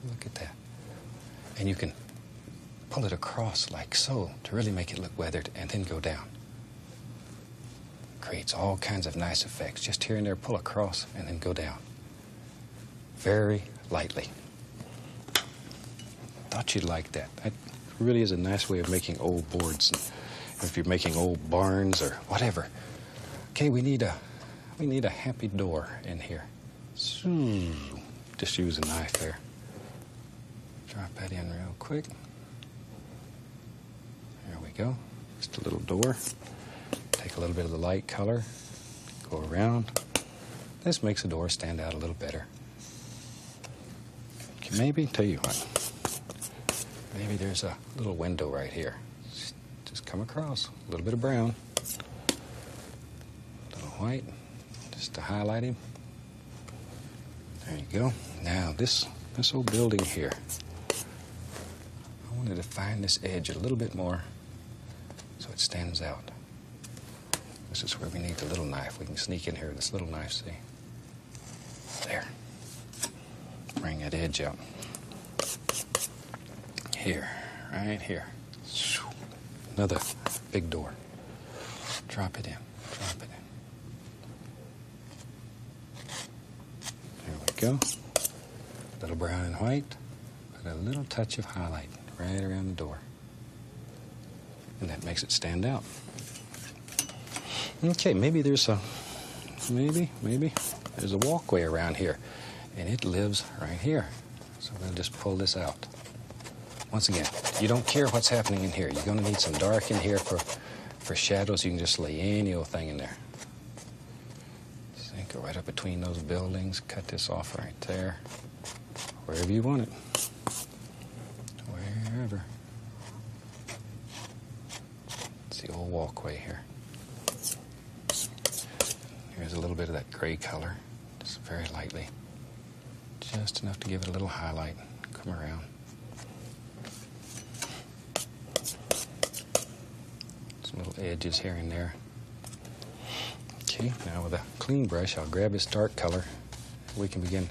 Look at that. And you can pull it across like so to really make it look weathered and then go down. Creates all kinds of nice effects. Just here and there, pull across and then go down. Very lightly. Thought you'd like that. That really is a nice way of making old boards. And if you're making old barns or whatever. Okay, we need a happy door in here. Just use a knife there. Drop that in real quick. There we go. Just a little door. Take a little bit of the light color. Go around. This makes the door stand out a little better. Okay, maybe, tell you what. Maybe there's a little window right here. Just come across. A little bit of brown. A little white. Just to highlight him. There you go. Now, this old building here. I wanted to find this edge a little bit more so it stands out. This is where we need the little knife. We can sneak in here with this little knife, see? There. Bring that edge out. Here, right here. Another big door. Drop it in, drop it in. There we go. A little brown and white. Put a little touch of highlight right around the door. And that makes it stand out. Okay, maybe there's a walkway around here, and it lives right here. So we'll just pull this out. Once again, you don't care what's happening in here. You're going to need some dark in here for shadows. You can just lay any old thing in there. So go right up between those buildings. Cut this off right there. Wherever you want it. Wherever. It's the old walkway here. Here's a little bit of that gray color, just very lightly. Just enough to give it a little highlight. Come around. Some little edges here and there. Okay, now with a clean brush, I'll grab this dark color. We can begin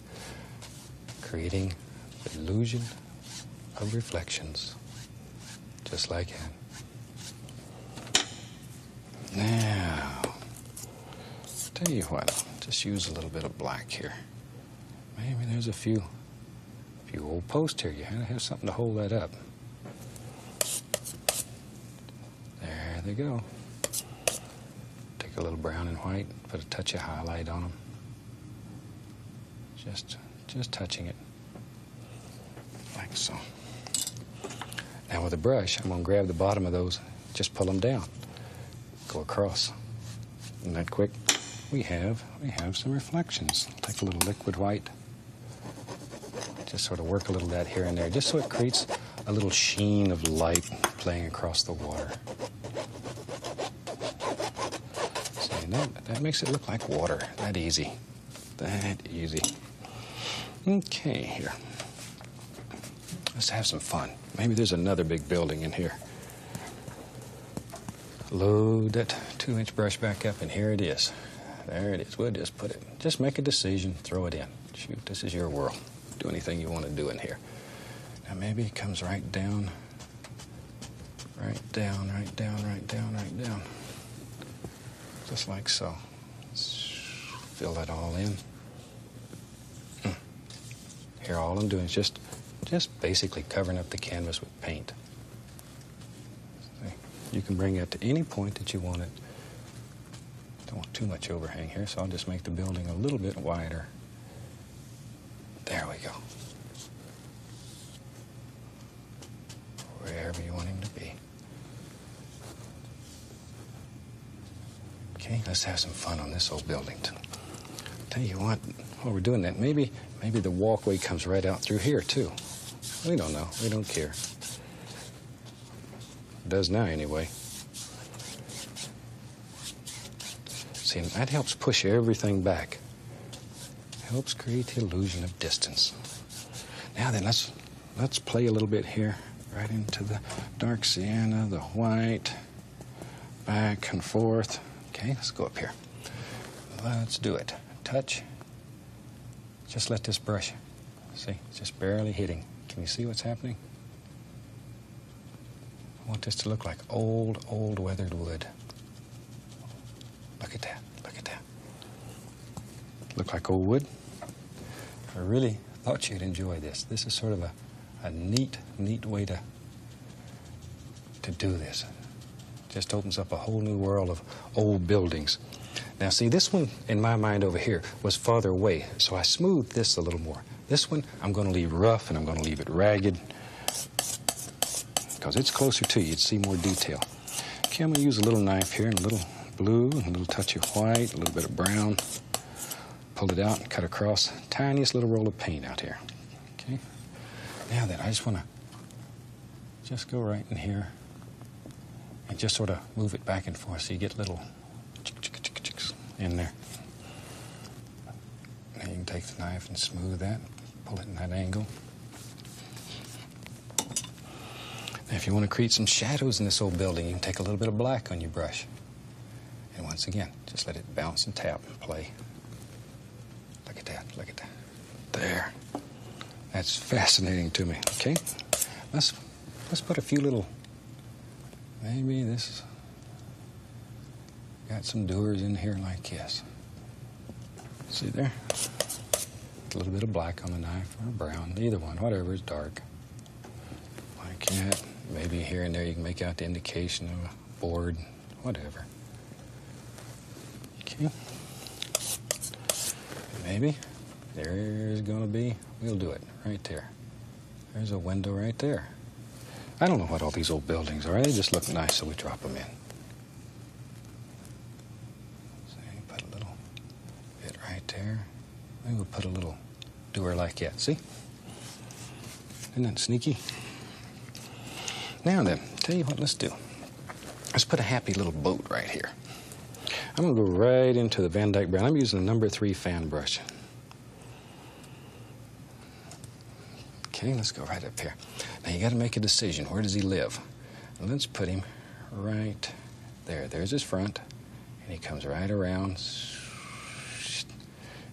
creating the illusion of reflections, just like that. Now, tell you what, just use a little bit of black here. Maybe there's a few old posts here. You had to have something to hold that up. There they go. Take a little brown and white, put a touch of highlight on them. Just touching it, like so. Now with a brush, I'm going to grab the bottom of those, just pull them down, go across. Isn't that quick? We have some reflections. Take a little liquid white. Just sort of work a little of that here and there, just so it creates a little sheen of light playing across the water. See, that makes it look like water. That easy. That easy. Okay, here. Let's have some fun. Maybe there's another big building in here. Load that 2-inch brush back up, and here it is. There it is. We'll just put it. Just make a decision. Throw it in. Shoot, this is your world. Do anything you want to do in here. Now maybe it comes right down. Right down, right down, right down, right down. Just like so. Fill that all in. Here, all I'm doing is just basically covering up the canvas with paint. See? You can bring it to any point that you want it. Don't want too much overhang here, so I'll just make the building a little bit wider. There we go. Wherever you want him to be. Okay, let's have some fun on this old building. Tell you what, while we're doing that, maybe the walkway comes right out through here, too. We don't know. We don't care. It does now, anyway. See, that helps push everything back. Helps create the illusion of distance. Now then, let's play a little bit here, right into the dark sienna, the white, back and forth. Okay, let's go up here. Let's do it. Touch. Just let this brush See, it's just barely hitting. Can you see what's happening? I want this to look like old weathered wood. Look at that, look at that. Look like old wood? I really thought you'd enjoy this. This is sort of a neat way to do this. Just opens up a whole new world of old buildings. Now see, this one in my mind over here was farther away, so I smoothed this a little more. This one I'm going to leave rough and I'm going to leave it ragged because it's closer to you. You'd see more detail. Okay, I'm going to use a little knife here and a little blue, a little touch of white, a little bit of brown. Pull it out and cut across. Tiniest little roll of paint out here. Okay. Now then, I just want to just go right in here and just sort of move it back and forth so you get little chicks in there. Now you can take the knife and smooth that, pull it in that angle. Now if you want to create some shadows in this old building, you can take a little bit of black on your brush. And once again, just let it bounce and tap and play. Look at that, look at that. There. That's fascinating to me, okay? Let's put a few little, maybe this, got some doers in here like this. See there? A little bit of black on the knife, or brown, either one, whatever is dark. Like that. Maybe here and there you can make out the indication of a board, whatever. Okay. Maybe there's going to be, we'll do it right there. There's a window right there. I don't know what all these old buildings are. They just look nice, so we drop them in. So you put a little bit right there. Maybe we'll put a little doer like that. See? Isn't that sneaky? Now then, tell you what, let's do. Let's put a happy little boat right here. I'm going to go right into the Van Dyke Brown. I'm using the number 3 fan brush. Okay, let's go right up here. Now you got to make a decision. Where does he live? And let's put him right there. There's his front, and he comes right around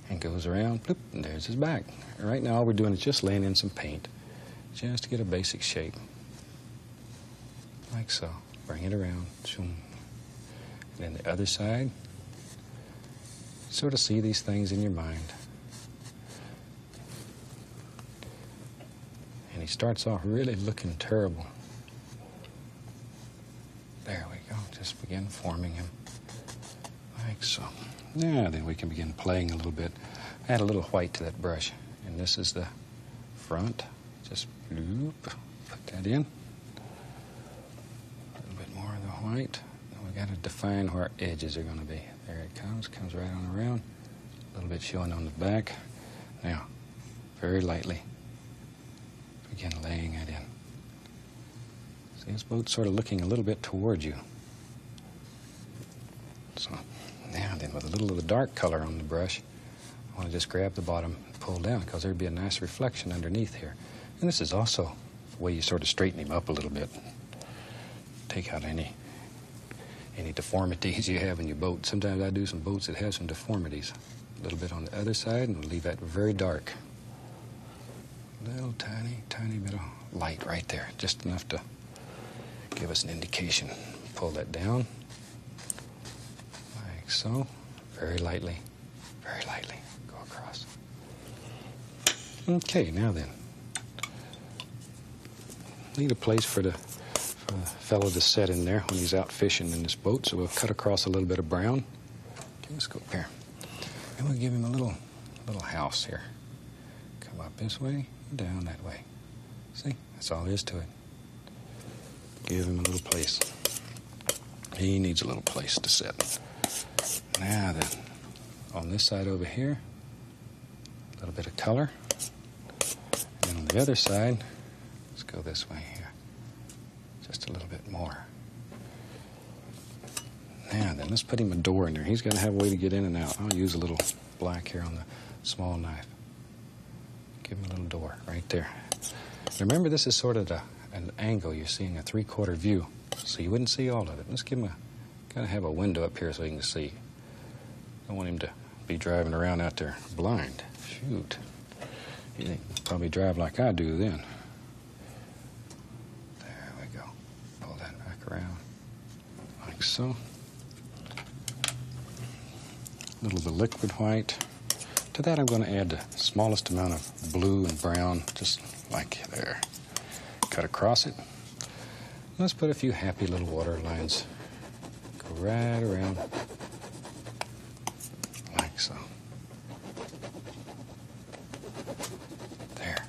and goes around, bloop, and there's his back. And right now all we're doing is just laying in some paint just to get a basic shape. Like so. Bring it around. And then the other side. Sort of see these things in your mind. And he starts off really looking terrible. There we go. Just begin forming him. Like so. Now then we can begin playing a little bit. Add a little white to that brush. And this is the front. Just bloop, put that in. A little bit more of the white. And we got to define where our edges are going to be. There it comes right on around. A little bit showing on the back. Now, very lightly, begin laying it in. See, this boat's sort of looking a little bit toward you. So, now then, with a little of the dark color on the brush, I want to just grab the bottom and pull down because there'd be a nice reflection underneath here. And this is also the way you sort of straighten him up a little bit. Take out any deformities you have in your boat. Sometimes I do some boats that have some deformities. A little bit on the other side, and we'll leave that very dark. Little tiny bit of light right there, just enough to give us an indication. Pull that down, like so, very lightly, go across. Okay, now then, need a place for the fellow to set in there when he's out fishing in this boat, so we'll cut across a little bit of brown. Okay, let's go up here. And we'll give him a little house here. Come up this way, down that way. See, that's all there is to it. Give him a little place. He needs a little place to sit. Now then, on this side over here, a little bit of color. And on the other side, let's go this way here. Just a little bit more. Now then, let's put him a door in there. He's going to have a way to get in and out. I'll use a little black here on the small knife. Give him a little door right there. Remember, this is sort of an angle. You're seeing a 3/4 view, so you wouldn't see all of it. Let's give him gotta have a window up here so he can see. Don't want him to be driving around out there blind. Shoot. You probably drive like I do then. There we go. Pull that back around like so. A little bit of liquid white. To that I'm going to add the smallest amount of blue and brown, just like there. Cut across it. Let's put a few happy little water lines. Go right around like so. There.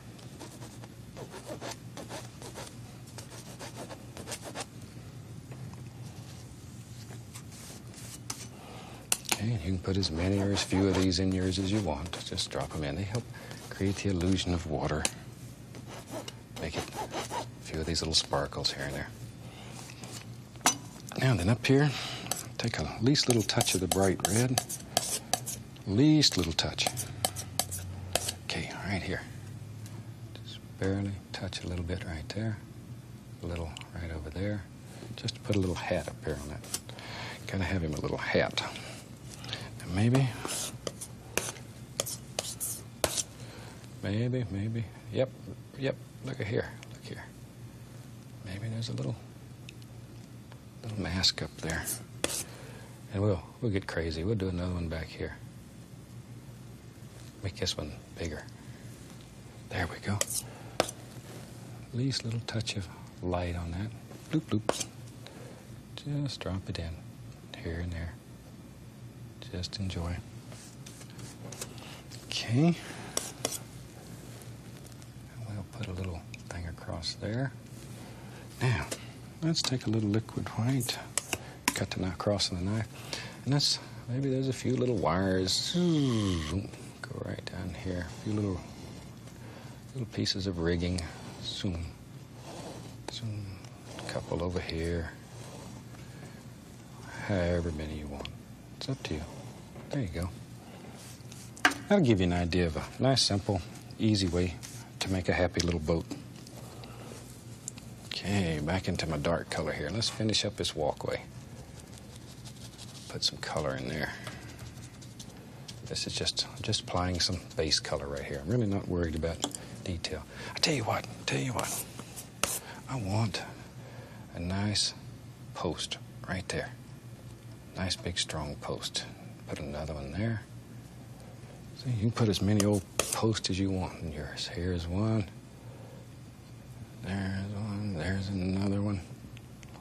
Okay, you can put as many or as few of these in yours as you want. Just drop them in. They help create the illusion of water. Make it a few of these little sparkles here and there. Now then up here, take a least little touch of the bright red. Least little touch. Okay, right here. Just barely touch a little bit right there. A little right over there. Just to put a little hat up here on that. Gotta have him a little hat. And maybe. Yep. Look at here. Look here. Maybe there's a little mask up there. And we'll get crazy. We'll do another one back here. Make this one bigger. There we go. Least little touch of light on that. Bloop, bloop. Just drop it in here and there. Just enjoy. Okay. We'll put a little thing across there. Now, let's take a little liquid white, cut the knot across the knife, and maybe there's a few little wires. Go right down here. A few little pieces of rigging. Zoom. A couple over here. However many you want. It's up to you. There you go. That'll give you an idea of a nice, simple, easy way to make a happy little boat. Okay, back into my dark color here. Let's finish up this walkway. Put some color in there. This is just applying some base color right here. I'm really not worried about detail. I tell you what. I want a nice post right there. Nice big strong post. Put another one there. So you can put as many old posts as you want in yours. Here's one. There's one. There's another one.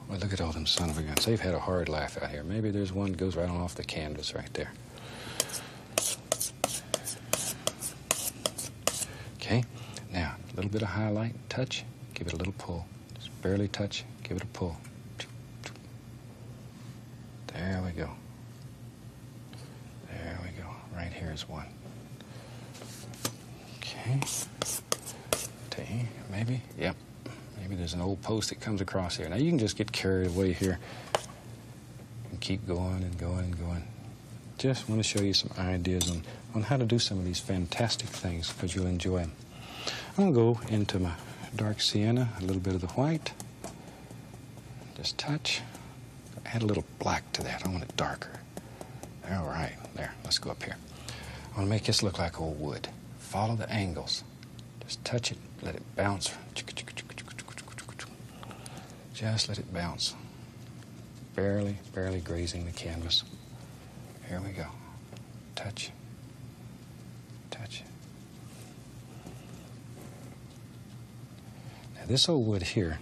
Well, look at all them son of a guns. They've had a hard laugh out here. Maybe there's one that goes right on off the canvas right there. Okay. Now, a little bit of highlight. Touch. Give it a little pull. Just barely touch. Give it a pull. There we go. There we go. Right here is one. Okay. Maybe. Yep. Maybe there's an old post that comes across here. Now you can just get carried away here and keep going and going and going. Just want to show you some ideas on how to do some of these fantastic things because you'll enjoy them. I'm going to go into my dark sienna, a little bit of the white. Just touch. Add a little black to that. I want it darker. All right. There. Let's go up here. I want to make this look like old wood. Follow the angles. Just touch it. Let it bounce. Just let it bounce. Barely grazing the canvas. Here we go. Touch. Now this old wood here,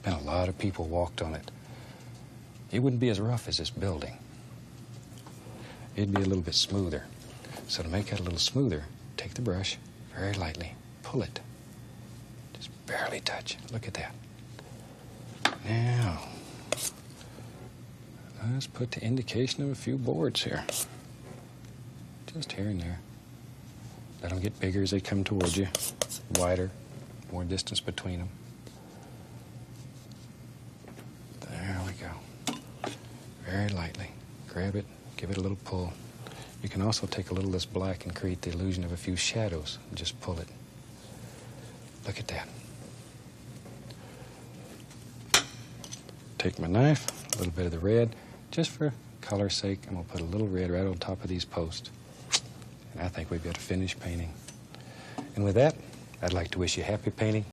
been a lot of people walked on it. It wouldn't be as rough as this building. It'd be a little bit smoother. So to make it a little smoother, take the brush very lightly, pull it. Just barely touch. Look at that. Now, let's put the indication of a few boards here. Just here and there. Let them get bigger as they come towards you. Wider, more distance between them. There we go. Very lightly. Grab it, give it a little pull. You can also take a little of this black and create the illusion of a few shadows and just pull it. Look at that. Take my knife, a little bit of the red, just for color's sake, I'm going to put a little red right on top of these posts. And I think we've got a finished painting. And with that, I'd like to wish you happy painting.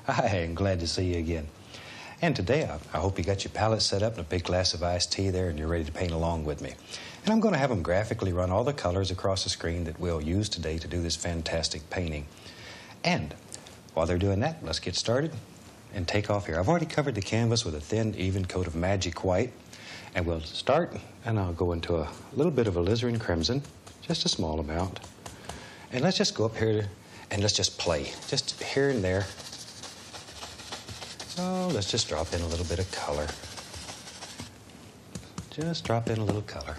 Hi, I'm glad to see you again. And today, I hope you got your palette set up and a big glass of iced tea there and you're ready to paint along with me. And I'm going to have them graphically run all the colors across the screen that we'll use today to do this fantastic painting. And while they're doing that, let's get started and take off here. I've already covered the canvas with a thin, even coat of Magic White. And we'll start, and I'll go into a little bit of alizarin crimson, just a small amount. And let's just go up here and let's just play, just here and there. Oh, let's just drop in a little bit of color. Just drop in a little color.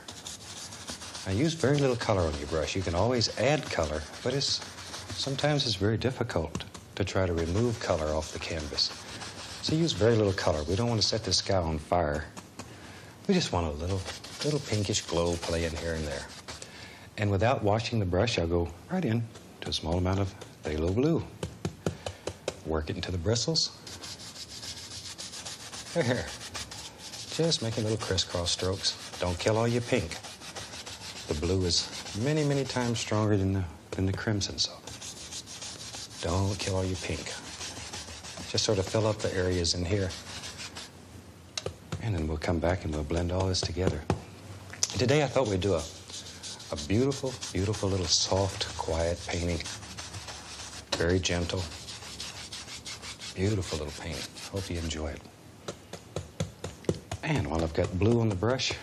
I use very little color on your brush. You can always add color, but sometimes it's very difficult to try to remove color off the canvas. So use very little color. We don't want to set this guy on fire. We just want a little pinkish glow playing here and there. And without washing the brush, I'll go right in to a small amount of phthalo blue. Work it into the bristles. There. Just making little crisscross strokes. Don't kill all your pink. The blue is many, many times stronger than the crimson, so don't kill all your pink. Just sort of fill up the areas in here. And then we'll come back and we'll blend all this together. Today I thought we'd do a beautiful, beautiful little soft, quiet painting. Very gentle. Beautiful little painting. Hope you enjoy it. And while I've got blue on the brush,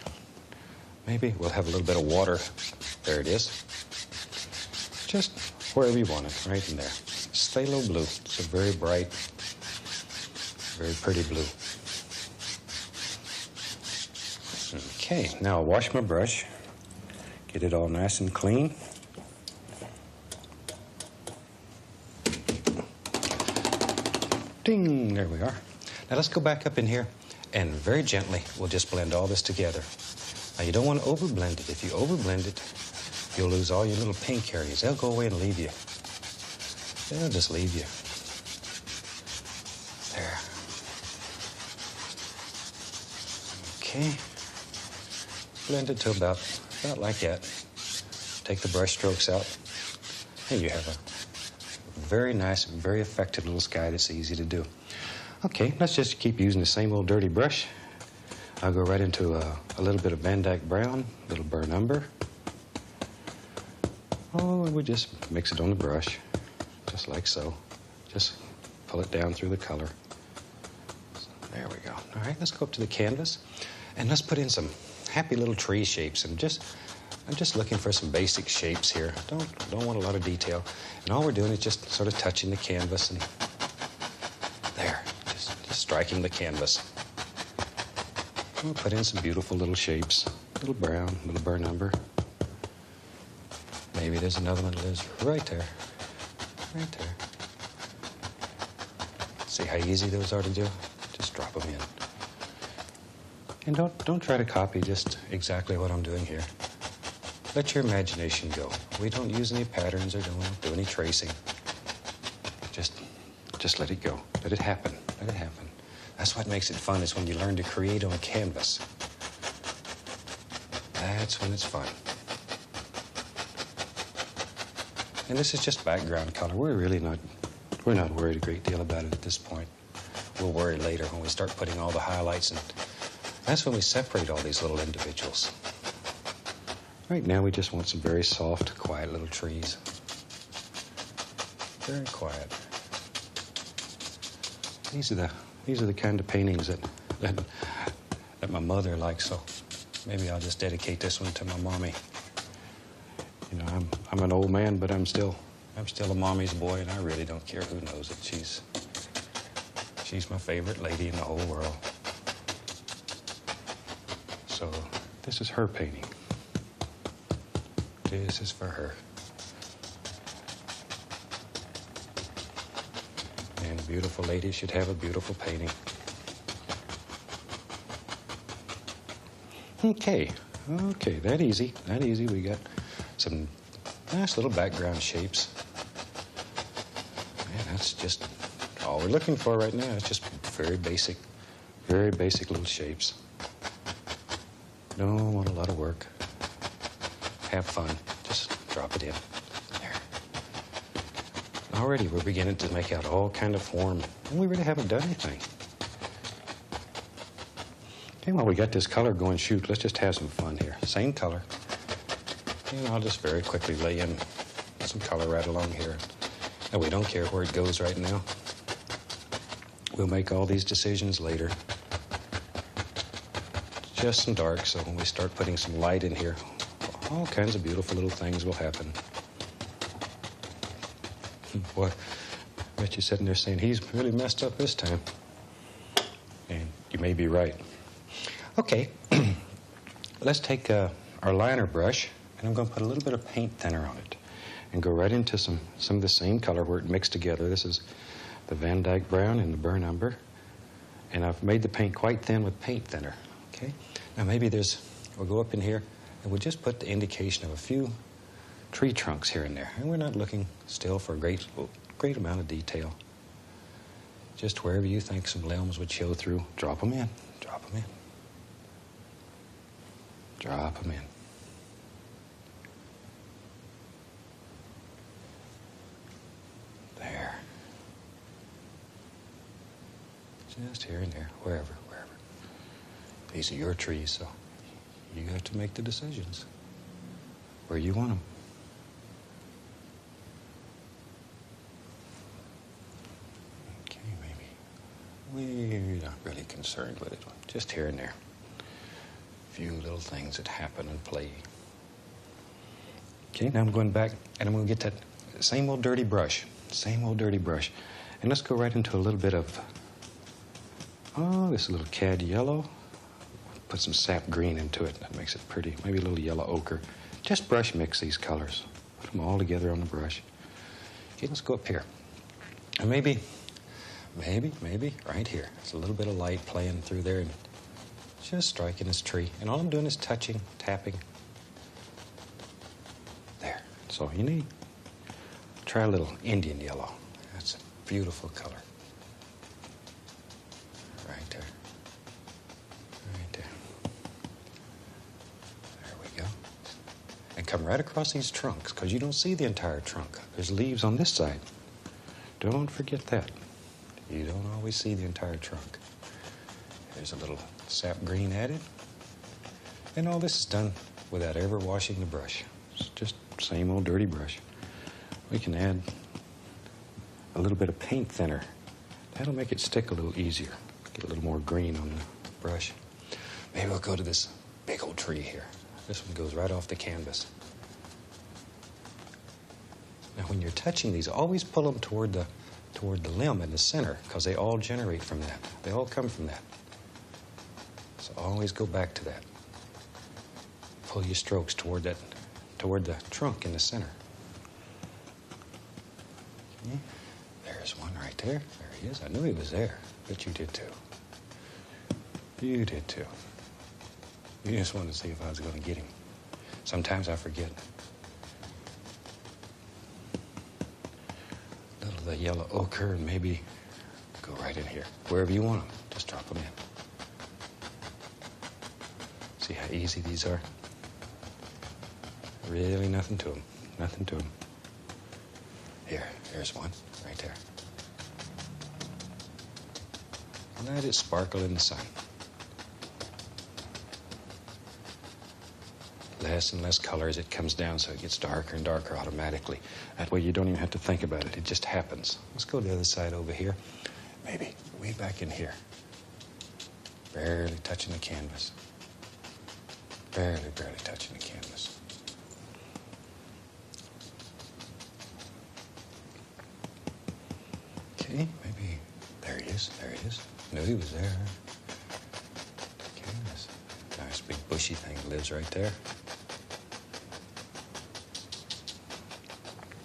maybe we'll have a little bit of water. There it is. Just wherever you want it, right in there. It's phthalo blue. It's a very bright, very pretty blue. Okay, now I'll wash my brush, get it all nice and clean. Ding, there we are. Now let's go back up in here. And very gently, we'll just blend all this together. Now, you don't want to overblend it. If you overblend it, you'll lose all your little pink areas. They'll go away and leave you. They'll just leave you. There. Okay. Blend it to about like that. Take the brush strokes out. And you have a very nice, very effective little sky that's easy to do. Okay, let's just keep using the same old dirty brush. I'll go right into a little bit of Van Dyke Brown, a little burnt umber. Oh, and we just mix it on the brush, just like so. Just pull it down through the color. There we go. All right, let's go up to the canvas, and let's put in some happy little tree shapes. I'm just looking for some basic shapes here. Don't want a lot of detail. And all we're doing is just sort of touching the canvas and there. Just striking the canvas. We'll put in some beautiful little shapes. Little brown, little burnt umber. Maybe there's another one that lives right there. Right there. See how easy those are to do? Just drop them in. And don't try to copy just exactly what I'm doing here. Let your imagination go. We don't use any patterns or don't do any tracing. Just let it go. Let it happen. Let it happen. That's what makes it fun, is when you learn to create on a canvas. That's when it's fun. And this is just background color. We're not worried a great deal about it at this point. We'll worry later when we start putting all the highlights That's when we separate all these little individuals. Right now we just want some very soft, quiet little trees. Very quiet. These are the kind of paintings that my mother likes, so maybe I'll just dedicate this one to my mommy. You know, I'm an old man, but I'm still a mommy's boy, and I really don't care who knows it. She's my favorite lady in the whole world. So this is her painting. This is for her. And a beautiful lady should have a beautiful painting. Okay, that easy. We got some nice little background shapes. Man, that's just all we're looking for right now. It's just very basic little shapes. Don't want a lot of work. Have fun. Just drop it in. There. Already we're beginning to make out all kind of form, and we really haven't done anything. Okay, well, we got this color going, shoot, let's just have some fun here. Same color. And I'll just very quickly lay in some color right along here. And we don't care where it goes right now. We'll make all these decisions later. Just some dark, so when we start putting some light in here, all kinds of beautiful little things will happen. Boy, I bet you're sitting there saying, he's really messed up this time. And you may be right. Okay, let's take our liner brush, and I'm going to put a little bit of paint thinner on it and go right into some of the same color where it mixed together. This is the Van Dyke Brown and the Burnt Umber. And I've made the paint quite thin with paint thinner. Okay, now maybe we'll go up in here and we'll just put the indication of a few tree trunks here and there. And we're not looking still for a great amount of detail. Just wherever you think some limbs would show through, drop them in, drop them in. Drop them in. There. Just here and there, wherever. These are your trees, so you have to make the decisions where you want them. Okay, maybe we're not really concerned with it. Just here and there. Few little things that happen and play. Okay, now I'm going back and I'm going to get that same old dirty brush. And let's go right into a little bit of, this little cad yellow. Put some sap green into it. That makes it pretty. Maybe a little yellow ochre. Just brush mix these colors. Put them all together on the brush. Okay, let's go up here. And maybe right here. There's a little bit of light playing through there and just striking this tree. And all I'm doing is touching, tapping. There. That's all you need. Try a little Indian yellow. That's a beautiful color. Right there. Right there. There we go. And come right across these trunks, because you don't see the entire trunk. There's leaves on this side. Don't forget that. You don't always see the entire trunk. There's a little sap green added. And all this is done without ever washing the brush. It's just same old dirty brush. We can add a little bit of paint thinner. That'll make it stick a little easier. Get a little more green on the brush. Maybe we'll go to this big old tree here. This one goes right off the canvas. Now when you're touching these, always pull them toward the limb in the center, because they all generate from that. They all come from that. So always go back to that. Pull your strokes toward the trunk in the center. Okay. There's one right there. There he is. I knew he was there, but you did too. You did too. You just wanted to see if I was going to get him. Sometimes I forget. A little of the yellow ochre, and maybe go right in here. Wherever you want them, just drop them in. See how easy these are? Really nothing to them. Nothing to them. Here's one, right there. Let it sparkle in the sun. less and less color as it comes down, so it gets darker and darker automatically. That way you don't even have to think about it. It just happens. Let's go to the other side over here. Maybe way back in here. Barely touching the canvas. Barely touching the canvas. Okay, maybe, there he is. Knew he was there. Okay, this nice big bushy thing lives right there.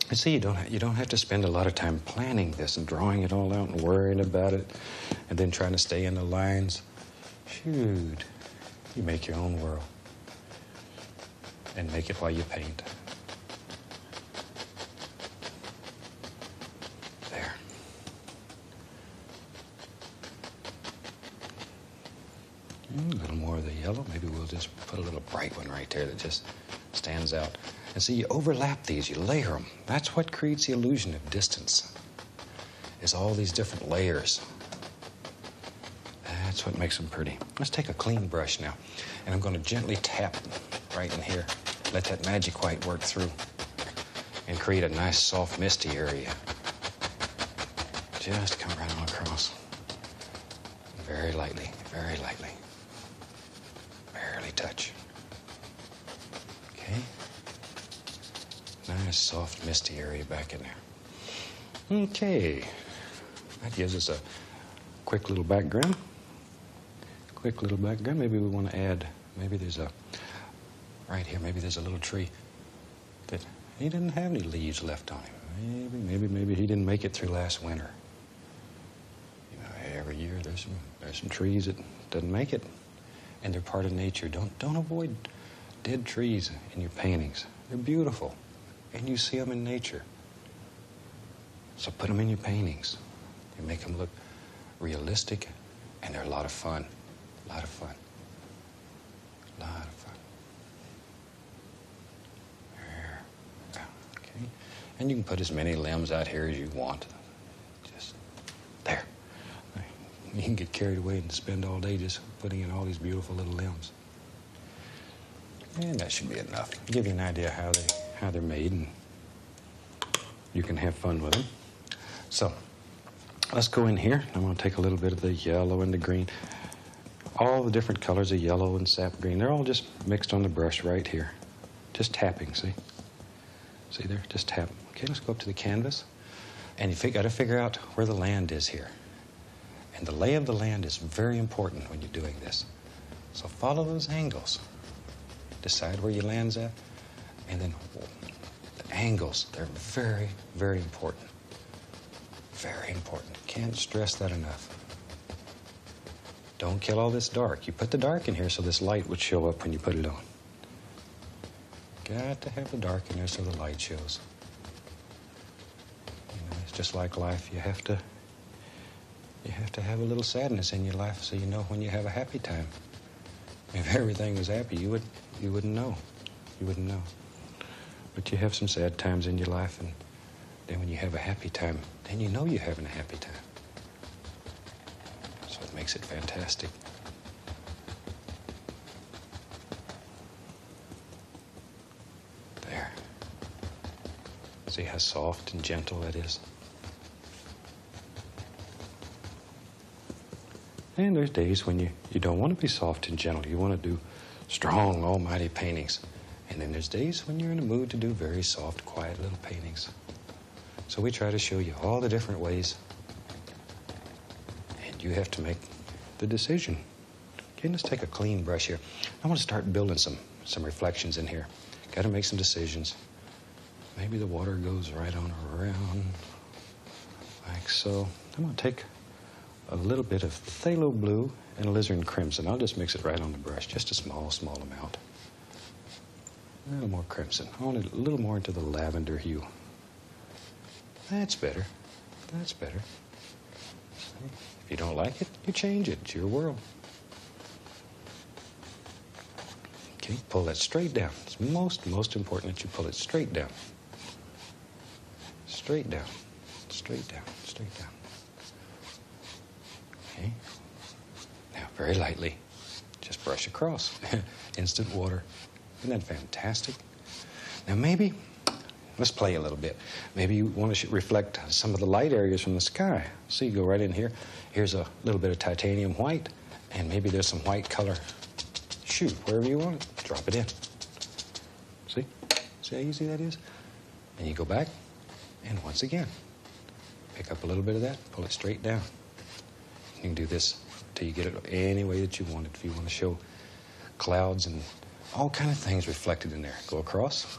You see, you don't have to spend a lot of time planning this and drawing it all out and worrying about it and then trying to stay in the lines. Shoot, you make your own world and make it while you paint. There. A little more of the yellow. Maybe we'll just put a little bright one right there that just stands out. And see, you overlap these, you layer them. That's what creates the illusion of distance, is all these different layers. That's what makes them pretty. Let's take a clean brush now, and I'm going to gently tap right in here. Let that magic white work through and create a nice, soft, misty area. Just come right on across. Very lightly, very lightly. Barely touch. Okay. Nice, soft, misty area back in there. Okay. That gives us a quick little background. Maybe we want to add, maybe there's a, right here, maybe there's a little tree that he didn't have any leaves left on him. Maybe he didn't make it through last winter. You know, every year there's some trees that doesn't make it, and they're part of nature. Don't avoid dead trees in your paintings. They're beautiful, and you see them in nature. So put them in your paintings. You make them look realistic, and they're a lot of fun. A lot of fun. There. Okay. And you can put as many limbs out here as you want. Just there. You can get carried away and spend all day just putting in all these beautiful little limbs. And that should be enough. Give you an idea how they're made, and you can have fun with them. So let's go in here. I'm going to take a little bit of the yellow and the green. All the different colors of yellow and sap green, they're all just mixed on the brush right here. Just tapping, see? See there? Just tap. Okay, let's go up to the canvas. And you got to figure out where the land is here. And the lay of the land is very important when you're doing this. So follow those angles. Decide where your land's at. And then the angles, they're very, very important. Very important. Can't stress that enough. Don't kill all this dark. You put the dark in here so this light would show up when you put it on. Got to have the dark in there so the light shows. You know, it's just like life. You have to have a little sadness in your life so you know when you have a happy time. If everything was happy, you wouldn't know. You wouldn't know. But you have some sad times in your life, and then when you have a happy time, then you know you're having a happy time. So it makes it fantastic. There. See how soft and gentle that is? And there's days when you don't want to be soft and gentle. You want to do strong, almighty paintings. And then there's days when you're in a mood to do very soft, quiet little paintings. So we try to show you all the different ways. And you have to make the decision. Okay, let's take a clean brush here. I want to start building some reflections in here. Got to make some decisions. Maybe the water goes right on around, like so. I'm going to take a little bit of phthalo blue and alizarin crimson. I'll just mix it right on the brush, just a small amount. A little more crimson. I want it a little more into the lavender hue. That's better. That's better. If you don't like it, you change it. It's your world. Okay, pull that straight down. It's most important that you pull it straight down. Straight down. Straight down. Straight down. Okay. Now, very lightly, just brush across. Instant water. Isn't that fantastic? Now maybe, let's play a little bit. Maybe you want to reflect some of the light areas from the sky. So you go right in here. Here's a little bit of titanium white, and maybe there's some white color. Shoot, wherever you want it, drop it in. See? See how easy that is? And you go back, and once again, pick up a little bit of that, pull it straight down. You can do this till you get it any way that you want it. If you want to show clouds and all kind of things reflected in there, go across.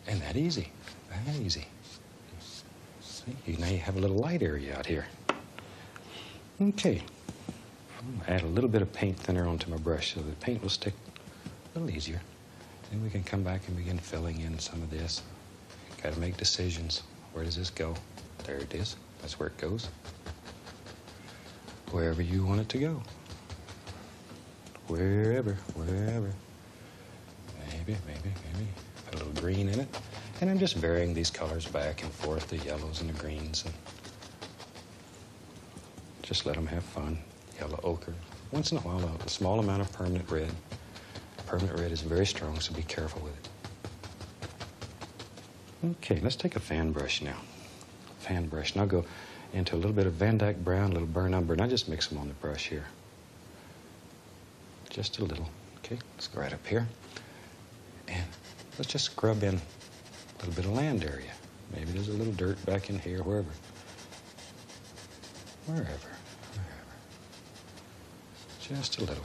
And that easy, that easy. See, now you have a little light area out here. Okay, add a little bit of paint thinner onto my brush so the paint will stick a little easier. Then we can come back and begin filling in some of this. Got to make decisions. Where does this go? There it is. That's where it goes. Wherever you want it to go. Wherever. Maybe. Put a little green in it. And I'm just varying these colors back and forth, the yellows and the greens. And just let them have fun. Yellow ochre. Once in a while, a small amount of permanent red. Permanent red is very strong, so be careful with it. Okay, let's take a fan brush now. Fan brush. And I'll go into a little bit of Van Dyke brown, a little burnt umber, and I just mix them on the brush here. Just a little. Okay, let's go right up here. And let's just scrub in a little bit of land area. Maybe there's a little dirt back in here, wherever. Just a little.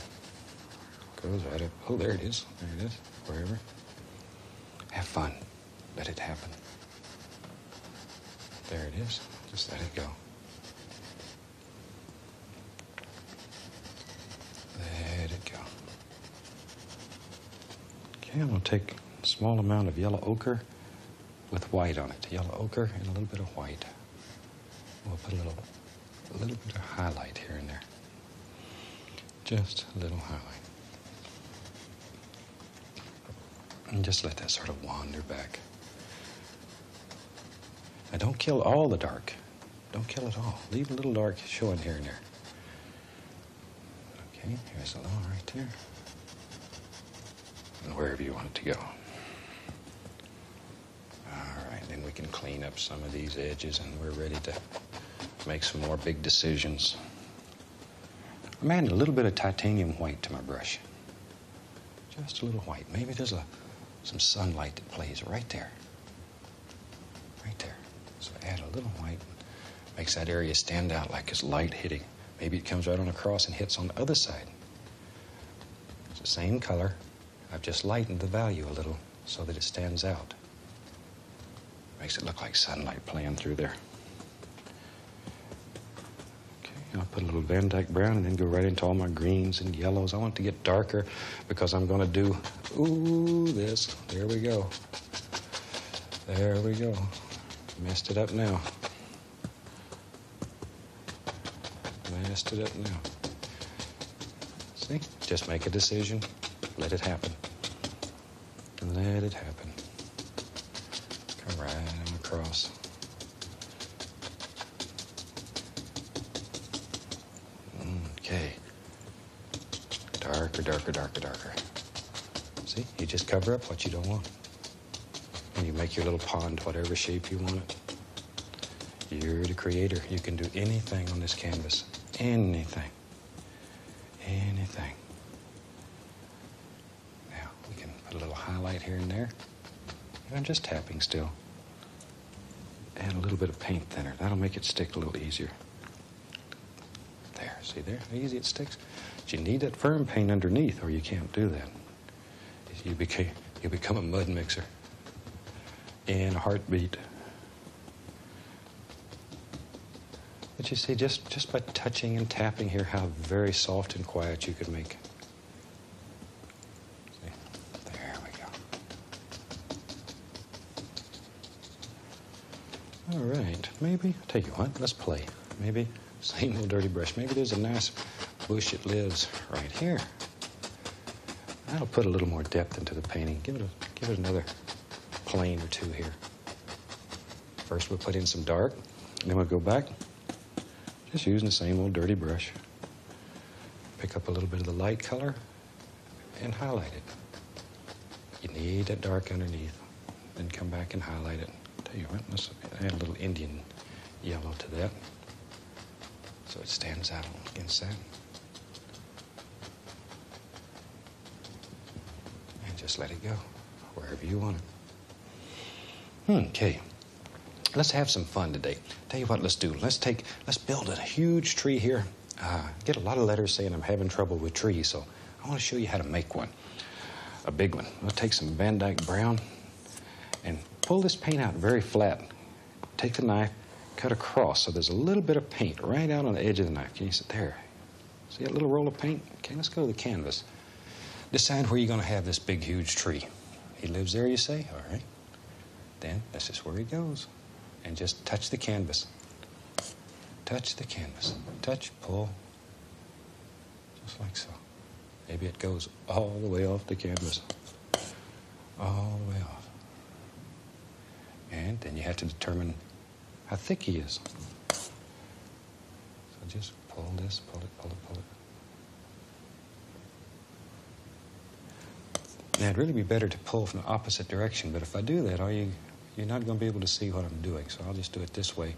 Goes right up. Oh, there it is. There it is. Wherever. Have fun. Let it happen. There it is. Just let it go. Let it go. Okay, I'm going to take a small amount of yellow ochre with white on it. Yellow ochre and a little bit of white. We'll put a little bit of highlight here and there. Just a little highlight. And just let that sort of wander back. Now don't kill all the dark. Don't kill it all. Leave a little dark showing here and there. Okay, here's a little right there. And wherever you want it to go. All right, then we can clean up some of these edges and we're ready to make some more big decisions. I'm adding a little bit of titanium white to my brush. Just a little white. Maybe there's some sunlight that plays right there. Right there. So add a little white. Makes that area stand out like it's light hitting. Maybe it comes right on across and hits on the other side. It's the same color. I've just lightened the value a little so that it stands out. Makes it look like sunlight playing through there. I'll put a little Van Dyke brown and then go right into all my greens and yellows. I want it to get darker because I'm going to do, this. There we go. There we go. Messed it up now. Messed it up now. See? Just make a decision. Let it happen. Let it happen. Come right on across. Okay. Darker. See? You just cover up what you don't want. And you make your little pond whatever shape you want it. You're the creator. You can do anything on this canvas. Anything. Anything. Now, we can put a little highlight here and there. And I'm just tapping still. Add a little bit of paint thinner. That'll make it stick a little easier. There, see there? How easy it sticks. But you need that firm paint underneath or you can't do that. You become a mud mixer in a heartbeat. But you see, just by touching and tapping here, how very soft and quiet you could make. See? There we go. All right, maybe, I'll tell you what, let's play. Maybe, same old dirty brush. Maybe there's a nice bush that lives right here. That'll put a little more depth into the painting. Give it another plane or two here. First we'll put in some dark, and then we'll go back. Just using the same old dirty brush. Pick up a little bit of the light color and highlight it. You need that dark underneath. Then come back and highlight it. Tell you what, let's add a little Indian yellow to that so it stands out against that. And just let it go wherever you want it. Okay. Let's have some fun today. Tell you what, let's do. Let's build a huge tree here. Get a lot of letters saying I'm having trouble with trees, so I want to show you how to make one. A big one. I'll take some Van Dyke Brown and pull this paint out very flat. Take the knife, cut across so there's a little bit of paint right out on the edge of the knife. Can you see there? See that little roll of paint? Okay, let's go to the canvas. Decide where you're going to have this big, huge tree. He lives there, you say? All right. Then this is where he goes. And just touch the canvas. Touch the canvas. Touch, pull. Just like so. Maybe it goes all the way off the canvas. All the way off. And then you have to determine how thick he is. So just pull this, pull it, pull it, pull it. Now, it'd really be better to pull from the opposite direction, but if I do that, you're not going to be able to see what I'm doing, so I'll just do it this way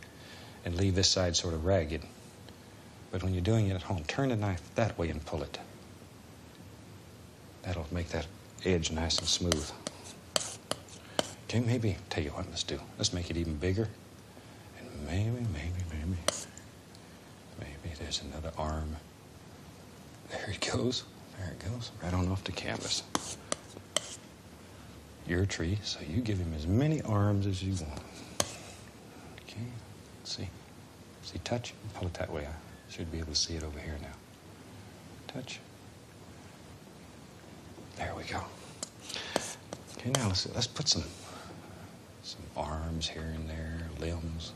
and leave this side sort of ragged. But when you're doing it at home, turn the knife that way and pull it. That'll make that edge nice and smooth. Okay, maybe, tell you what, let's make it even bigger. And maybe there's another arm. There it goes, right on off the canvas. Your tree, so you give him as many arms as you want. Okay, let's see. See, touch, pull it that way. I should be able to see it over here now. Touch. There we go. Okay, now let's put some arms here and there, limbs.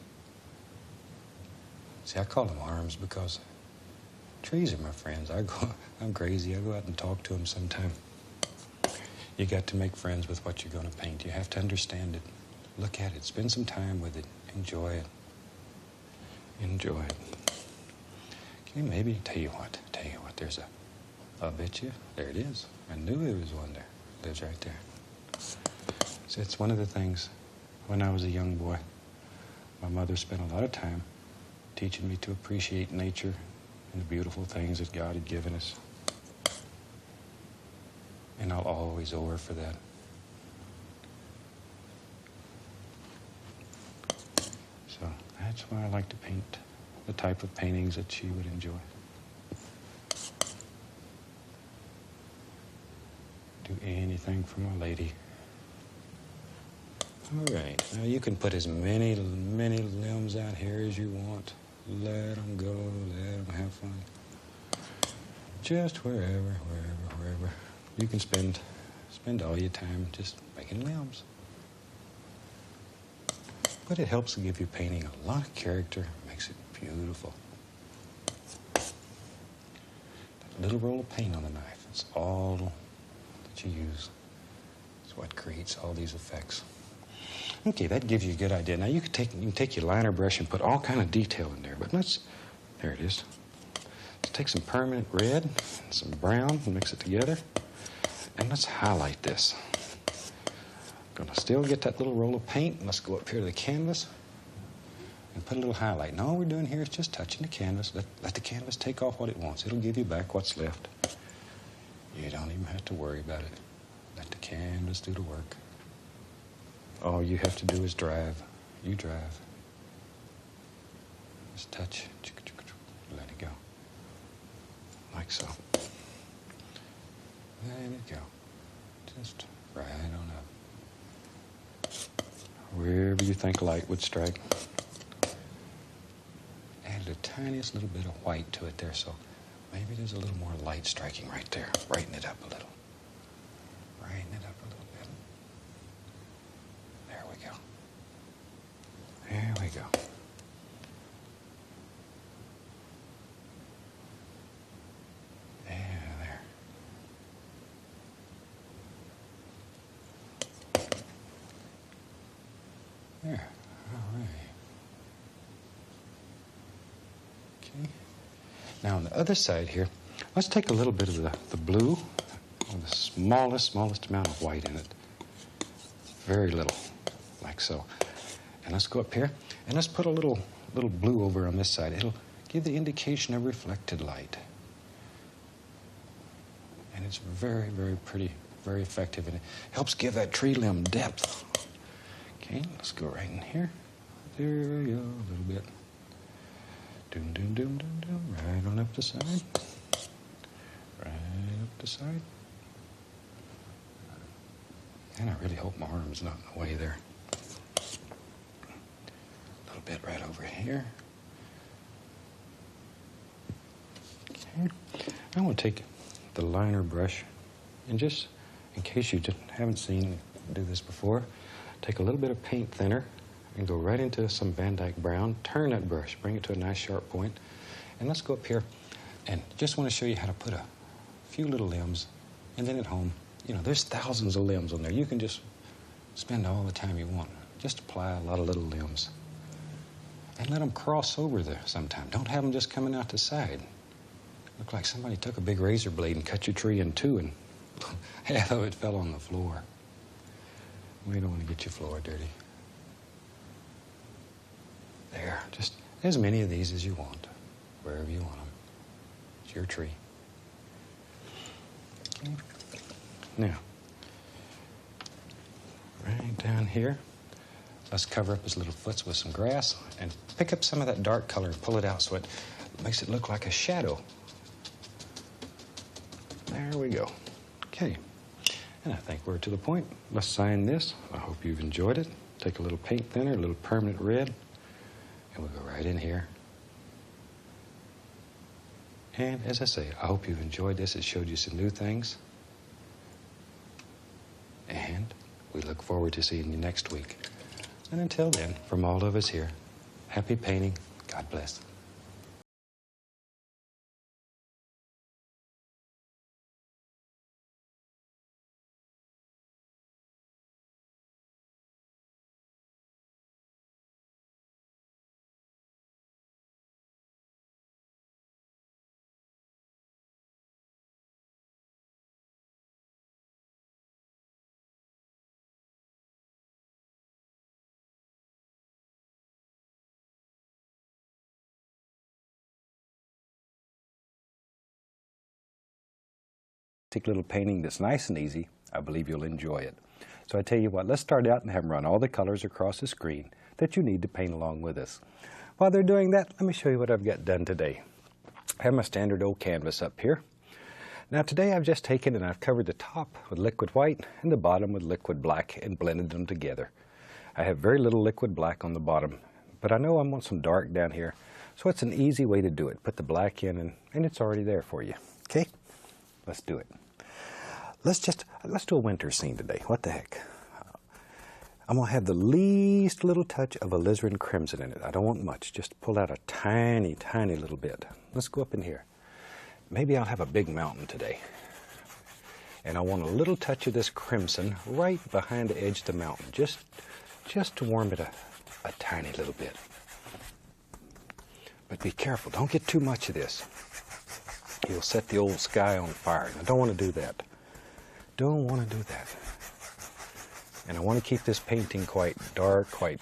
See, I call them arms because trees are my friends. I'm crazy. I go out and talk to them sometime. You got to make friends with what you're going to paint. You have to understand it. Look at it. Spend some time with it. Enjoy it. Enjoy it. Okay, maybe, tell you what, there's I'll bet you, there it is. I knew there was one there. It lives right there. So it's one of the things, when I was a young boy, my mother spent a lot of time teaching me to appreciate nature and the beautiful things that God had given us. And I'll always owe her for that. So that's why I like to paint the type of paintings that she would enjoy. Do anything for my lady. All right, now you can put as many limbs out here as you want. Let them go, let them have fun. Just wherever. You can spend all your time just making limbs. But it helps to give your painting a lot of character, makes it beautiful. That little roll of paint on the knife, it's all that you use. It's what creates all these effects. Okay, that gives you a good idea. Now you can take your liner brush and put all kind of detail in there, but there it is. Let's take some permanent red and some brown and mix it together. And let's highlight this. I'm going to still get that little roll of paint. And let's go up here to the canvas and put a little highlight. And all we're doing here is just touching the canvas. Let the canvas take off what it wants. It'll give you back what's left. You don't even have to worry about it. Let the canvas do the work. All you have to do is drive. You drive. Just touch. Let it go. Like so. There you go. Just right on up. Wherever you think light would strike. Add the tiniest little bit of white to it there, so maybe there's a little more light striking right there. Brighten it up a little. Brighten it up a little bit. There we go. There we go. There, all right. Okay. Now on the other side here, let's take a little bit of the blue with the smallest amount of white in it. Very little, like so. And let's go up here, and let's put a little blue over on this side. It'll give the indication of reflected light. And it's very, very pretty, very effective, and it helps give that tree limb depth. Okay, let's go right in here. There we go, a little bit. Doom, doom, doom, doom, doom. Right on up the side. Right up the side. And I really hope my arm's not in the way there. A little bit right over here. Okay. I want to take the liner brush and just, in case you haven't seen me do this before, take a little bit of paint thinner and go right into some Van Dyke brown. Turn that brush, bring it to a nice sharp point, and let's go up here and just want to show you how to put a few little limbs, and then at home, you know, there's thousands of limbs on there. You can just spend all the time you want. Just apply a lot of little limbs and let them cross over there sometime. Don't have them just coming out the side. Look like somebody took a big razor blade and cut your tree in two and half of it fell on the floor. We don't want to get your floor dirty. There, just as many of these as you want, wherever you want them. It's your tree. Okay. Now, right down here, let's cover up his little foots with some grass and pick up some of that dark color and pull it out so it makes it look like a shadow. There we go. Okay, and I think we're to the point. Let's sign this. I hope you've enjoyed it. Take a little paint thinner, a little permanent red, and we'll go right in here. And as I say, I hope you've enjoyed this. It showed you some new things. And we look forward to seeing you next week. And until then, from all of us here, happy painting. God bless. Little painting that's nice and easy. I believe you'll enjoy it. So I tell you what, let's start out and have them run all the colors across the screen that you need to paint along with us. While they're doing that, let me show you what I've got done today. I have my standard old canvas up here. Now today I've just taken and I've covered the top with liquid white and the bottom with liquid black and blended them together. I have very little liquid black on the bottom, but I know I want some dark down here, so it's an easy way to do it. Put the black in and it's already there for you. Okay, let's do it. Let's do a winter scene today. What the heck? I'm going to have the least little touch of alizarin crimson in it. I don't want much. Just pull out a tiny, tiny little bit. Let's go up in here. Maybe I'll have a big mountain today. And I want a little touch of this crimson right behind the edge of the mountain. Just to warm it a tiny little bit. But be careful. Don't get too much of this. You'll set the old sky on fire. And I don't want to do that. Don't want to do that. And I want to keep this painting quite dark, quite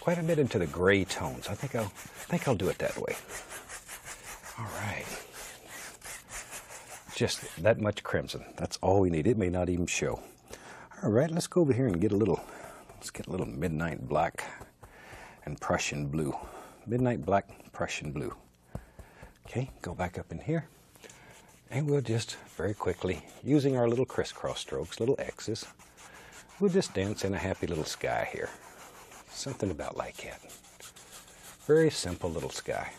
a bit into the gray tones. I think I'll do it that way. All right. Just that much crimson. That's all we need. It may not even show. All right, let's go over here and let's get a little midnight black and Prussian blue. Midnight black, Prussian blue. Okay, go back up in here. And we'll just very quickly, using our little crisscross strokes, little X's, we'll just dance in a happy little sky here. Something about like that. Very simple little sky.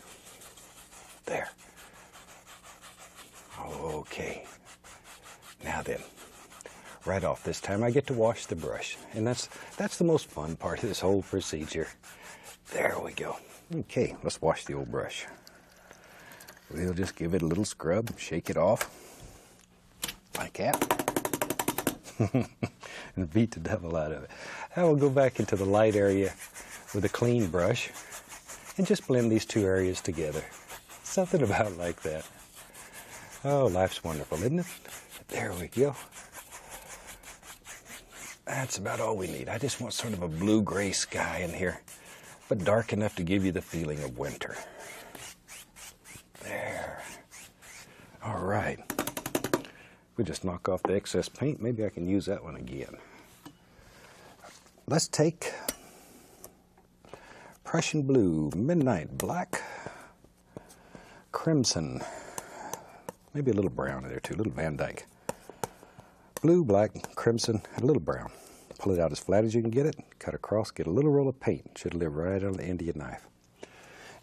There. Okay. Now then, right off this time I get to wash the brush. And that's the most fun part of this whole procedure. There we go. Okay, let's wash the old brush. We'll just give it a little scrub, shake it off, like that, and beat the devil out of it. Now we'll go back into the light area with a clean brush and just blend these two areas together. Something about like that. Oh, life's wonderful, isn't it? There we go. That's about all we need. I just want sort of a blue-gray sky in here, but dark enough to give you the feeling of winter. There. All right. We just knock off the excess paint. Maybe I can use that one again. Let's take Prussian Blue, Midnight Black, Crimson, maybe a little brown in there too, a little Van Dyke. Blue, black, crimson, and a little brown. Pull it out as flat as you can get it, cut across, get a little roll of paint. Should live right on the end of your knife.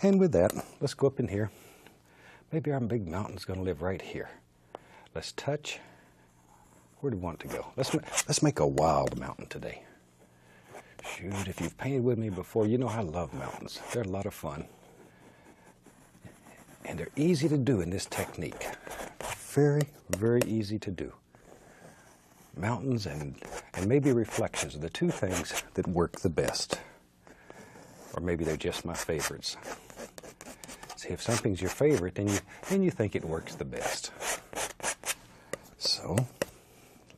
And with that, let's go up in here. Maybe our big mountain's going to live right here. Let's touch. Where do we want it to go? Let's make a wild mountain today. Shoot, if you've painted with me before, you know I love mountains. They're a lot of fun. And they're easy to do in this technique. Very, very easy to do. Mountains and maybe reflections are the two things that work the best. Or maybe they're just my favorites. See, if something's your favorite, then you think it works the best. So,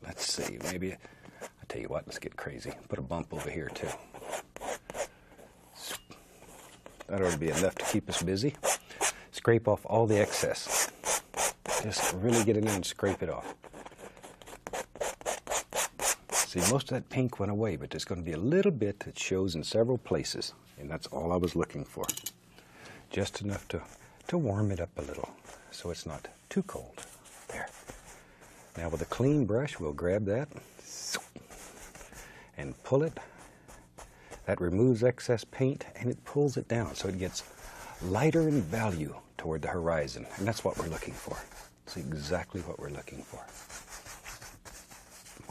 let's see, maybe, I'll tell you what, let's get crazy. Put a bump over here too. That ought to be enough to keep us busy. Scrape off all the excess. Just really get in there and scrape it off. See, most of that pink went away, but there's going to be a little bit that shows in several places, and that's all I was looking for. Just enough to warm it up a little, so it's not too cold. There. Now with a clean brush, we'll grab that and pull it. That removes excess paint, and it pulls it down, so it gets lighter in value toward the horizon, and that's what we're looking for. That's exactly what we're looking for.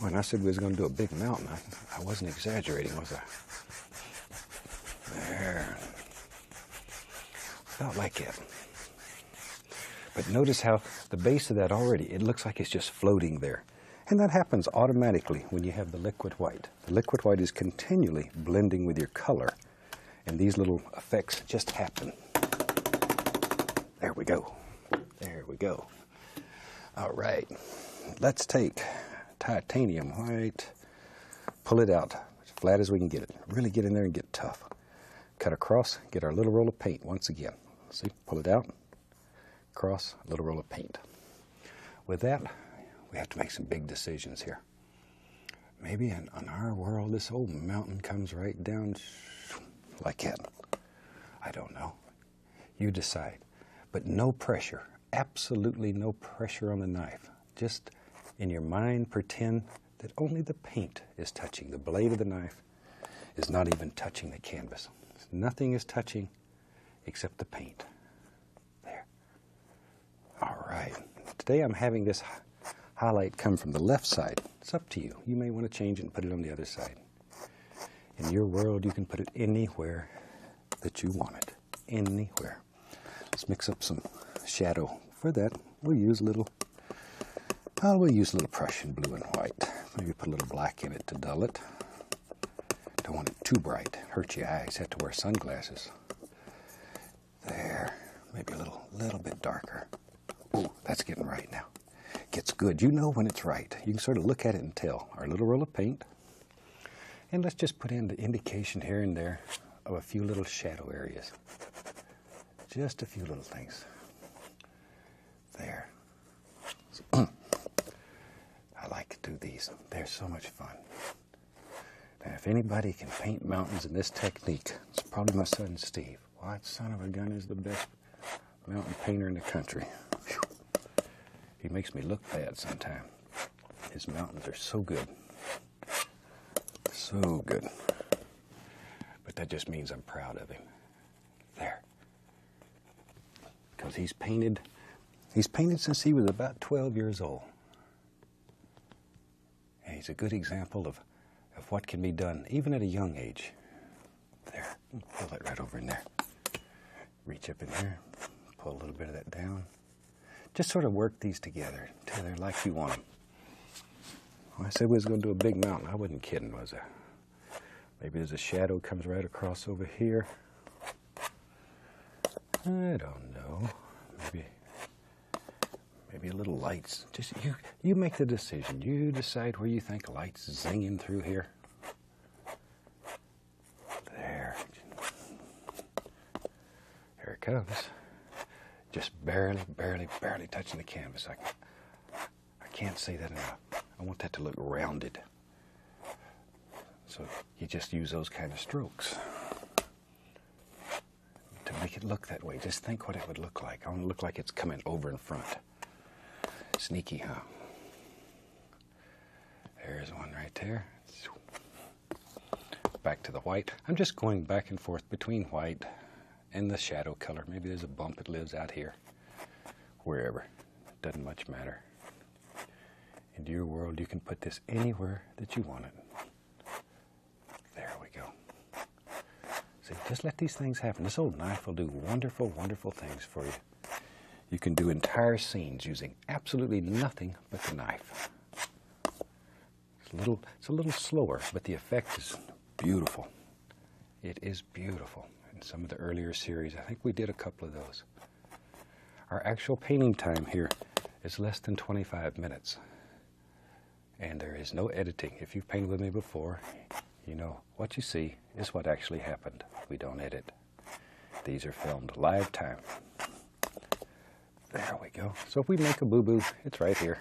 When I said we was going to do a big mountain, I wasn't exaggerating, was I? There. About like it. But notice how the base of that already, it looks like it's just floating there. And that happens automatically when you have the liquid white. The liquid white is continually blending with your color, and these little effects just happen. There we go. There we go. All right. Let's take titanium white, pull it out as flat as we can get it. Really get in there and get tough. Cut across, get our little roll of paint once again. See, pull it out, across, a little roll of paint. With that, we have to make some big decisions here. Maybe in our world, this old mountain comes right down like that. I don't know. You decide. But no pressure, absolutely no pressure on the knife. Just in your mind, pretend that only the paint is touching. The blade of the knife is not even touching the canvas. Nothing is touching except the paint. There. All right. Today I'm having this highlight come from the left side. It's up to you. You may want to change it and put it on the other side. In your world, you can put it anywhere that you want it. Anywhere. Let's mix up some shadow. For that, we'll use a little Prussian blue and white. Maybe put a little black in it to dull it. Don't want it too bright. Hurt your eyes. Have to wear sunglasses. There. Maybe a little bit darker. Ooh, that's getting right now. Gets good. You know when it's right. You can sort of look at it and tell. Our little roll of paint. And let's just put in the indication here and there of a few little shadow areas. Just a few little things. There. I like to do these. They're so much fun. And if anybody can paint mountains in this technique, it's probably my son Steve. Well, that son of a gun is the best mountain painter in the country. Whew. He makes me look bad sometimes. His mountains are so good. So good. But that just means I'm proud of him. There. Because he's painted since he was about 12 years old. And he's a good example of what can be done, even at a young age. There. Pull that right over in there. Reach up in there. Pull a little bit of that down. Just sort of work these together until they're like you want them. When I said we was going to do a big mountain, I wasn't kidding, was I? Maybe there's a shadow comes right across over here. I don't know. Maybe Maybe a little lights. Just you make the decision. You decide where you think lights zinging through here. There. Here it comes. Just barely touching the canvas. I can't say that enough. I want that to look rounded. So you just use those kind of strokes to make it look that way. Just think what it would look like. I want it to look like it's coming over in front. Sneaky, huh? There's one right there. Back to the white. I'm just going back and forth between white and the shadow color. Maybe there's a bump that lives out here. Wherever. Doesn't much matter. In your world, you can put this anywhere that you want it. There we go. See, just let these things happen. This old knife will do wonderful, wonderful things for you. You can do entire scenes using absolutely nothing but the knife. It's a little slower, but the effect is beautiful. It is beautiful. In some of the earlier series, I think we did a couple of those. Our actual painting time here is less than 25 minutes. And there is no editing. If you've painted with me before, you know what you see is what actually happened. We don't edit. These are filmed live time. There we go. So if we make a boo-boo, it's right here.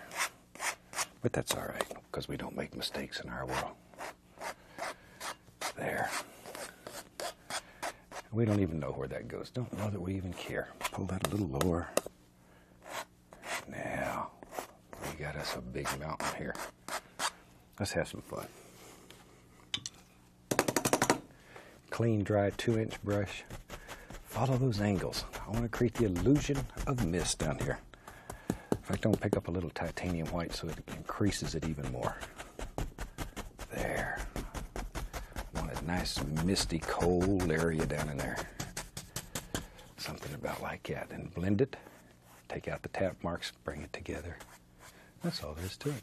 But that's all right, because we don't make mistakes in our world. There. We don't even know where that goes. Don't know that we even care. Pull that a little lower. Now, we got us a big mountain here. Let's have some fun. Clean, dry 2-inch brush. Follow those angles. I want to create the illusion of mist down here. In fact, I'm going to pick up a little titanium white so it increases it even more. There. I want a nice, misty, cold area down in there. Something about like that. And blend it. Take out the tap marks, bring it together. That's all there is to it.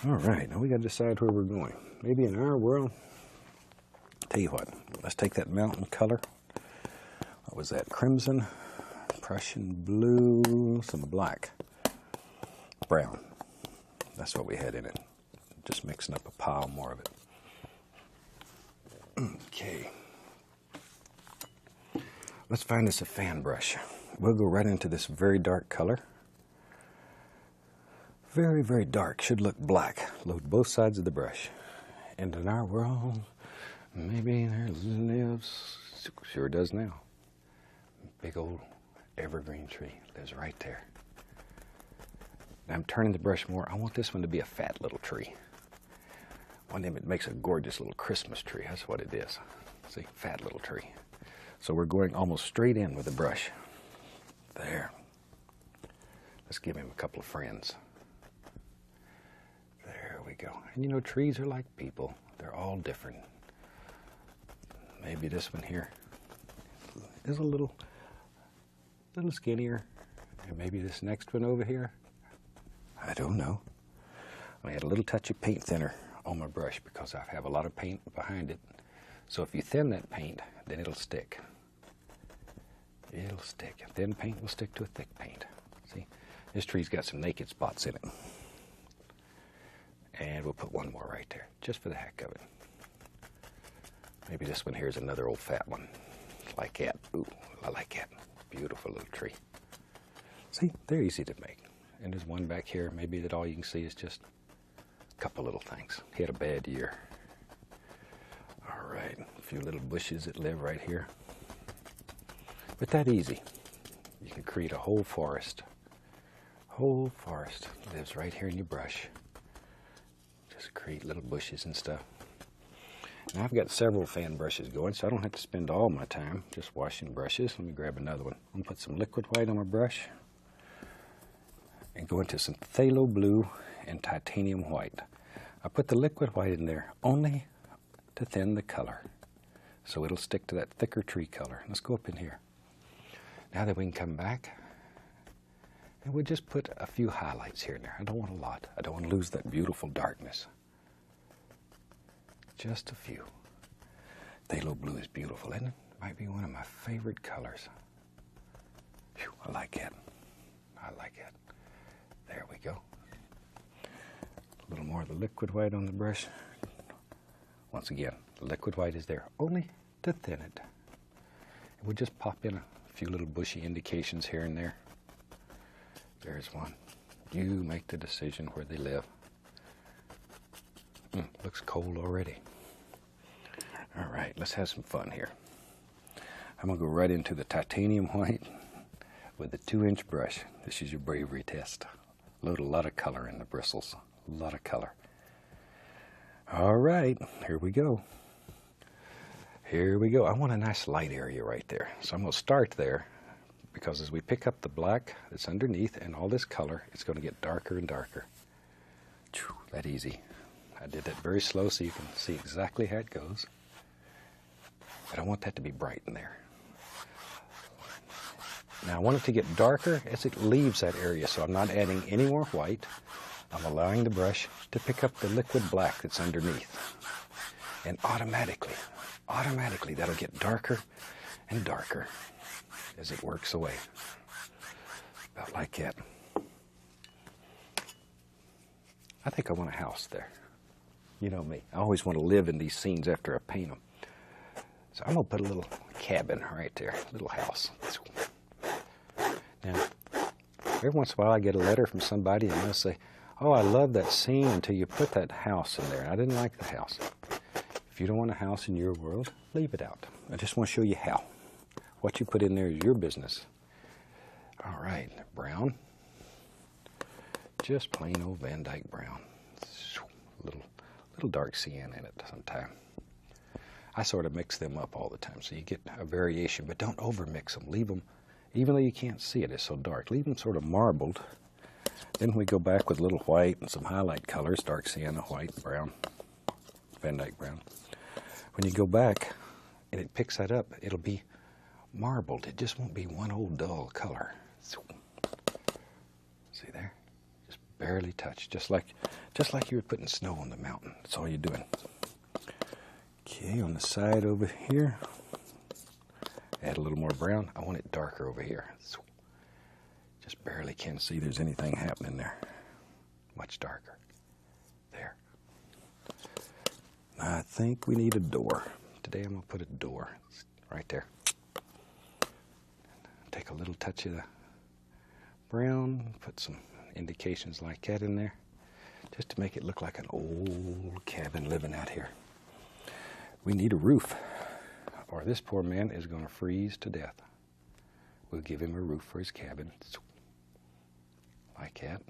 All right, now we got to decide where we're going. Maybe in our world. Tell you what, let's take that mountain color. What was that? Crimson, Prussian blue, some black, brown. That's what we had in it. Just mixing up a pile more of it. Okay. Let's find us a fan brush. We'll go right into this very dark color. Very, very dark. Should look black. Load both sides of the brush. And in our world, maybe there lives, sure does now, big old evergreen tree lives right there. Now I'm turning the brush more. I want this one to be a fat little tree. One of them, it makes a gorgeous little Christmas tree. That's what it is. See, fat little tree. So we're going almost straight in with the brush. There. Let's give him a couple of friends. There we go. And you know, trees are like people. They're all different. Maybe this one here is a little skinnier. And maybe this next one over here. I don't know. I had a little touch of paint thinner on my brush because I have a lot of paint behind it. So if you thin that paint, then it'll stick. It'll stick. Thin paint will stick to a thick paint. See, this tree's got some naked spots in it. And we'll put one more right there, just for the heck of it. Maybe this one here is another old fat one. Like that. Ooh, I like that. Beautiful little tree. See, they're easy to make. And there's one back here, maybe that all you can see is just a couple little things. He had a bad year. All right, a few little bushes that live right here. But that easy. You can create a whole forest. Whole forest lives right here in your brush. Just create little bushes and stuff. Now I've got several fan brushes going, so I don't have to spend all my time just washing brushes. Let me grab another one. I'm going to put some liquid white on my brush and go into some phthalo blue and titanium white. I put the liquid white in there only to thin the color, so it'll stick to that thicker tree color. Let's go up in here. Now that we can come back, and we'll just put a few highlights here and there. I don't want a lot. I don't want to lose that beautiful darkness. Just a few. Phthalo blue is beautiful, isn't it? Might be one of my favorite colors. Whew, I like it. I like it. There we go. A little more of the liquid white on the brush. Once again, the liquid white is there only to thin it. And we'll just pop in a few little bushy indications here and there. There's one. You make the decision where they live. Looks cold already. All right, let's have some fun here. I'm going to go right into the titanium white with the 2-inch brush. This is your bravery test. Load a lot of color in the bristles. A lot of color. All right, here we go. Here we go. I want a nice light area right there. So I'm going to start there because as we pick up the black that's underneath and all this color, it's going to get darker and darker. That easy. I did that very slow so you can see exactly how it goes. But I want that to be bright in there. Now I want it to get darker as it leaves that area, so I'm not adding any more white. I'm allowing the brush to pick up the liquid black that's underneath. And automatically that'll get darker and darker as it works away. About like that. I think I want a house there. You know me. I always want to live in these scenes after I paint them. So I'm going to put a little cabin right there, a little house. Now, every once in a while I get a letter from somebody and they'll say, oh, I love that scene until you put that house in there. I didn't like the house. If you don't want a house in your world, leave it out. I just want to show you how. What you put in there is your business. All right, brown. Just plain old Van Dyke brown. Little dark cyan in it sometimes. I sort of mix them up all the time, so you get a variation, but don't overmix them. Leave them, even though you can't see it, it's so dark, leave them sort of marbled. Then we go back with a little white and some highlight colors, dark sienna, white, brown, Van Dyke brown. When you go back and it picks that up, it'll be marbled. It just won't be one old dull color. See there? Just barely touched, just like you were putting snow on the mountain. That's all you're doing. Okay, on the side over here, add a little more brown. I want it darker over here. Just barely can see there's anything happening there. Much darker. There. I think we need a door. Today I'm going to put a door right there. Take a little touch of the brown, put some indications like that in there, just to make it look like an old cabin living out here. We need a roof, or this poor man is going to freeze to death. We'll give him a roof for his cabin. Like that.